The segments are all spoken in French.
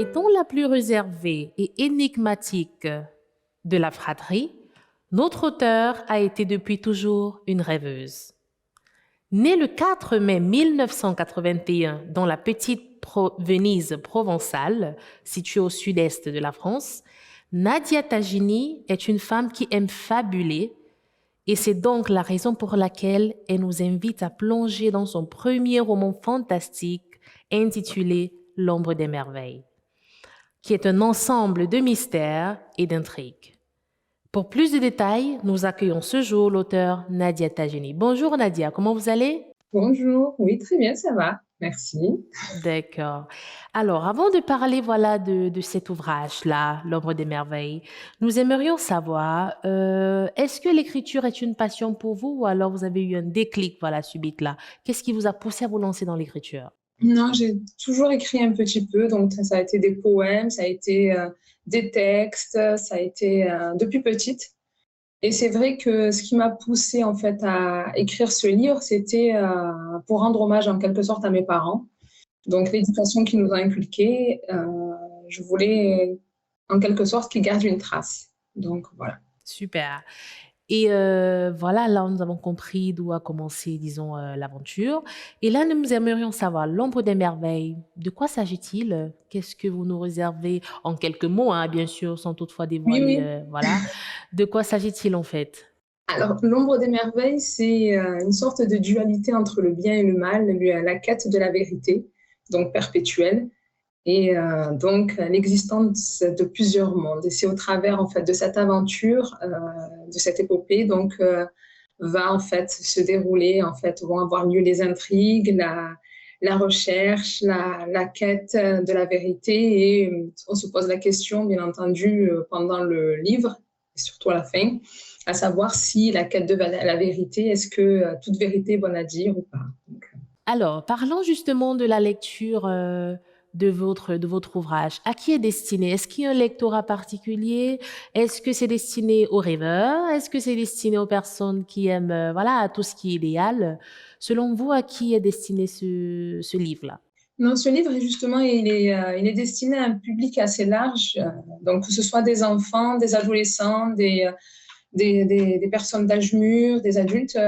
Étant la plus réservée et énigmatique de la fratrie, notre auteure a été depuis toujours une rêveuse. Née le 4 mai 1981 dans la petite Venise provençale, située au sud-est de la France, Nadia Tagini est une femme qui aime fabuler et c'est donc la raison pour laquelle elle nous invite à plonger dans son premier roman fantastique intitulé L'ombre des merveilles, qui est un ensemble de mystères et d'intrigues. Pour plus de détails, nous accueillons ce jour l'auteur Nadia Tagini. Bonjour Nadia, comment vous allez? Bonjour, oui, très bien, ça va, merci. D'accord. Alors, avant de parler voilà de cet ouvrage-là, L'ombre des merveilles, nous aimerions savoir, est-ce que l'écriture est une passion pour vous ou alors vous avez eu un déclic voilà subite là? Qu'est-ce qui vous a poussé à vous lancer dans l'écriture? Non, j'ai toujours écrit un petit peu, donc ça a été des poèmes, ça a été des textes, ça a été depuis petite. Et c'est vrai que ce qui m'a poussée en fait à écrire ce livre, c'était pour rendre hommage en quelque sorte à mes parents. Donc l'éducation qu'ils nous ont inculquée, je voulais en quelque sorte qu'ils gardent une trace. Donc voilà. Super. Et voilà, là, nous avons compris d'où a commencé, disons, l'aventure. Et là, nous aimerions savoir, l'ombre des merveilles, de quoi s'agit-il? Qu'est-ce que vous nous réservez en quelques mots, hein, bien sûr, sans toutefois Oui, dévoiler, oui. voilà. De quoi s'agit-il en fait? Alors, l'ombre des merveilles, c'est une sorte de dualité entre le bien et le mal, la quête de la vérité, donc perpétuelle, et donc l'existence de plusieurs mondes. Et c'est au travers en fait de cette aventure, de cette épopée, donc va en fait se dérouler, en fait vont avoir lieu les intrigues, la recherche, la quête de la vérité, et on se pose la question, bien entendu, pendant le livre, et surtout à la fin, à savoir si la quête de la vérité, est-ce que toute vérité est bonne à dire ou pas. Donc, Alors, parlons justement de la lecture de votre ouvrage. À qui est destiné? Est-ce qu'il y a un lectorat particulier? Est-ce que c'est destiné aux rêveurs? Est-ce que c'est destiné aux personnes qui aiment voilà, tout ce qui est idéal? Selon vous, à qui est destiné ce livre-là? non, ce livre, justement, il est destiné à un public assez large, donc que ce soit des enfants, des adolescents, des personnes d'âge mûr, des adultes,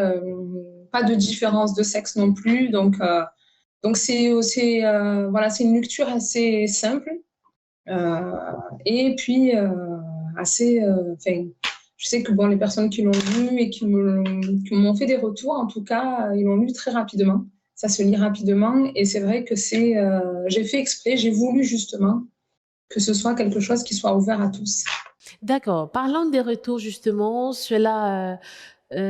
pas de différence de sexe non plus. Donc voilà, c'est une lecture assez simple, euh, et puis assez. Enfin, je sais que bon, les personnes qui l'ont lu et qui m'ont fait des retours, en tout cas, ils l'ont lu très rapidement. Ça se lit rapidement, et c'est vrai que j'ai fait exprès, j'ai voulu justement que ce soit quelque chose qui soit ouvert à tous. D'accord. Parlant des retours, justement, cela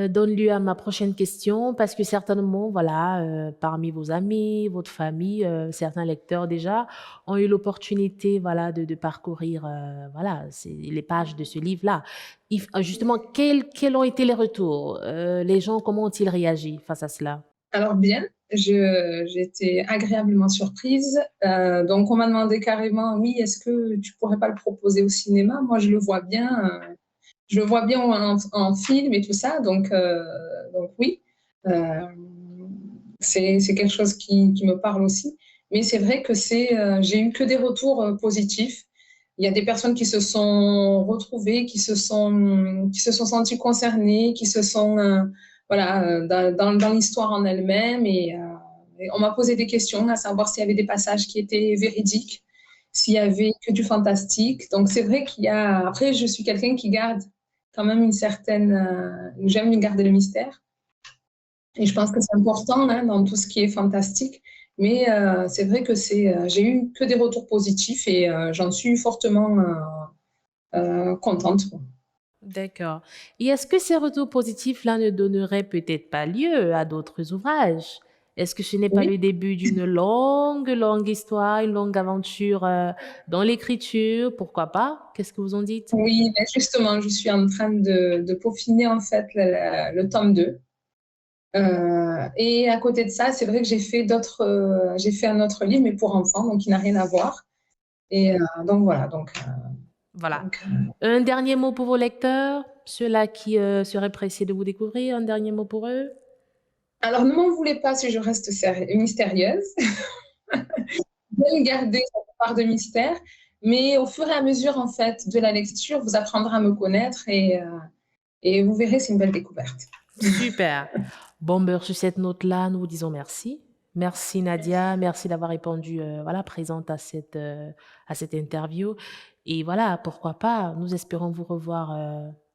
donne lieu à ma prochaine question parce que certainement, voilà, parmi vos amis, votre famille, certains lecteurs déjà ont eu l'opportunité, voilà, de parcourir, voilà, les pages de ce livre-là. Justement, quels ont été les retours? Les gens, comment ont-ils réagi face à cela? Alors bien, j'ai été agréablement surprise. Donc on m'a demandé carrément, oui, est-ce que tu pourrais pas le proposer au cinéma? Moi, je le vois bien en film et tout ça. Donc oui, euh, c'est quelque chose qui me parle aussi. Mais c'est vrai que j'ai eu que des retours positifs. Il y a des personnes qui se sont retrouvées, qui se sont senties concernées, qui se sont voilà, dans l'histoire en elle-même. Et on m'a posé des questions, à savoir s'il y avait des passages qui étaient véridiques, s'il y avait que du fantastique. Donc c'est vrai qu'il y a. Après, je suis quelqu'un qui garde quand même une certaine. J'aime garder le mystère. Et je pense que c'est important hein, dans tout ce qui est fantastique. Mais c'est vrai que j'ai eu que des retours positifs, et j'en suis fortement contente, quoi. D'accord. Et est-ce que ces retours positifs-là ne donneraient peut-être pas lieu à d'autres ouvrages? Est-ce que ce n'est pas Oui, le début d'une longue, longue histoire, une longue aventure dans l'écriture? Pourquoi pas? Qu'est-ce que vous en dites? oui, ben justement, je suis en train de peaufiner en fait le tome 2. Et à côté de ça, c'est vrai que j'ai fait un autre livre, mais pour enfants, donc il n'a rien à voir. Et donc voilà. Voilà. Donc, Un dernier mot pour vos lecteurs, ceux-là qui seraient pressés de vous découvrir, un dernier mot pour eux? alors ne m'en voulez pas si je reste mystérieuse. bien garder cette part de mystère, mais au fur et à mesure, en fait, de la lecture, vous apprendrez à me connaître et vous verrez, c'est une belle découverte. Super. Bon, ben, sur cette note-là, nous vous disons merci. Merci Nadia, merci d'avoir répondu voilà, présente à cette interview. Et voilà, pourquoi pas, nous espérons vous revoir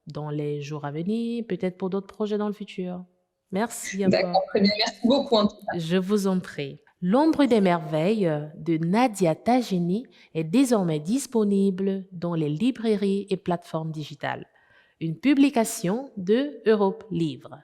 dans les jours à venir, peut-être pour d'autres projets dans le futur. Merci encore. D'accord, très bien. Merci beaucoup, en tout cas. Je vous en prie. L'ombre des merveilles de Nadia Tajini est désormais disponible dans les librairies et plateformes digitales. Une publication de Europe Livre.